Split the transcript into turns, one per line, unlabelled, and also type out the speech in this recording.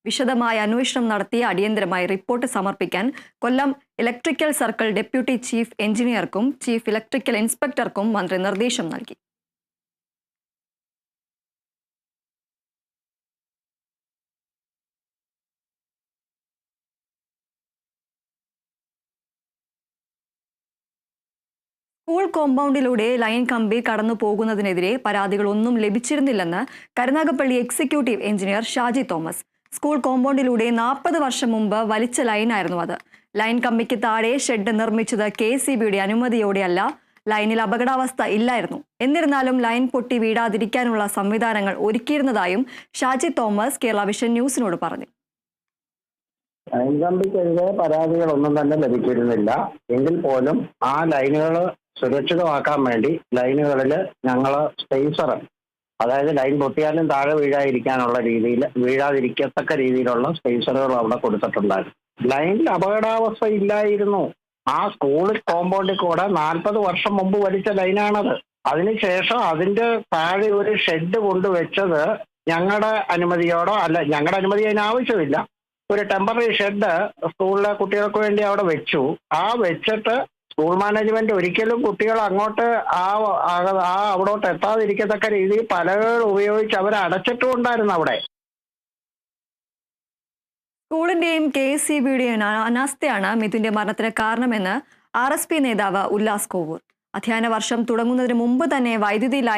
വിശദമായ അന്വേഷണം നടത്തി അടിയന്തരമായി റിപ്പോർട്ട് സമർപ്പിക്കാൻ Kollam electrical circle deputy chief എഞ്ചിനീയർക്കും ചീഫ് ഇലക്ട്രിക്കൽ ഇൻസ്പെക്ടർക്കും മന്ത്രി നിർദ്ദേശം നൽകി. സ്കൂൾ കോമ്പൗണ്ടിലൂടെ ലൈൻ കമ്പി കടന്നു പോകുന്നതിനെതിരെ പരാതികളൊന്നും ലഭിച്ചിരുന്നില്ലെന്ന് Karunagappally executive engineer Shaji Thomas. School കോമ്പൗണ്ടിലൂടെ 40 വർഷം മുമ്പ് വലിച്ച ലൈനായിരുന്നു അത്. ലൈൻ കമ്പിക്ക് താഴെ ഷെഡ് നിർമ്മിച്ചത് KCBയുടെ അനുമതിയോടെയല്ല. ലൈനിൽ അപകടാവസ്ഥ ഇല്ലായിരുന്നു. എന്നിരുന്നാലും ലൈൻ പൊട്ടി വീഴാതിരിക്കാനുള്ള സംവിധാനങ്ങൾ ഒരുക്കിയിരുന്നതായും ഷാജി തോമസ് കേരള വിഷൻ ന്യൂസിനോട് പറഞ്ഞു.
ലൈൻ കമ്പിക്കെതിരെ പരാതികളൊന്നും തന്നെ ലഭിച്ചിരുന്നില്ല. എങ്കിൽ പോലും ആ ലൈനുകൾ സുരക്ഷിതമാക്കാൻ വേണ്ടി ലൈനുകളിൽ ഞങ്ങൾ സ്പേസർ, അതായത് ലൈൻ പൊട്ടിയാലും താഴെ വീഴാതിരിക്കത്തക്ക രീതിയിലുള്ള സ്പേസറുകൾ അവിടെ കൊടുത്തിട്ടുണ്ടായിരുന്നു. ലൈനിൽ അപകടാവസ്ഥ ഇല്ലായിരുന്നു. ആ സ്കൂൾ കോമ്പൗണ്ടിൽ കൂടെ 40 വർഷം മുമ്പ് വലിച്ച ലൈനാണത്. അതിനുശേഷം അതിന്റെ താഴെ ഒരു ഷെഡ് കൊണ്ടുവച്ചത് ഞങ്ങളുടെ അനുമതിയോടോ അല്ല, ഞങ്ങളുടെ അനുമതി അതിന് ആവശ്യമില്ല. ഒരു ടെമ്പററി ഷെഡ് സ്കൂളിലെ കുട്ടികൾക്ക് വേണ്ടി അവിടെ വെച്ചു. വെച്ചിട്ട് സ്കൂൾ മാനേജ്മെന്റ് ഒരിക്കലും കുട്ടികൾ അങ്ങോട്ട് അവിടോട്ട് എത്താതിരിക്കത്തക്ക രീതിയിൽ പലകൾ ഉപയോഗിച്ച് അവർ അടച്ചിട്ടുണ്ടായിരുന്നു അവിടെ.
സ്കൂളിന്റെയും KCBയുടെയും അനാസ്ഥയാണ് മിഥുന്റെ മരണത്തിന് കാരണമെന്ന് RSP നേതാവ് ഉല്ലാസ് കോവൂർ. അധ്യയന വർഷം തുടങ്ങുന്നതിന് മുമ്പ് തന്നെ വൈദ്യുതി ലൈൻ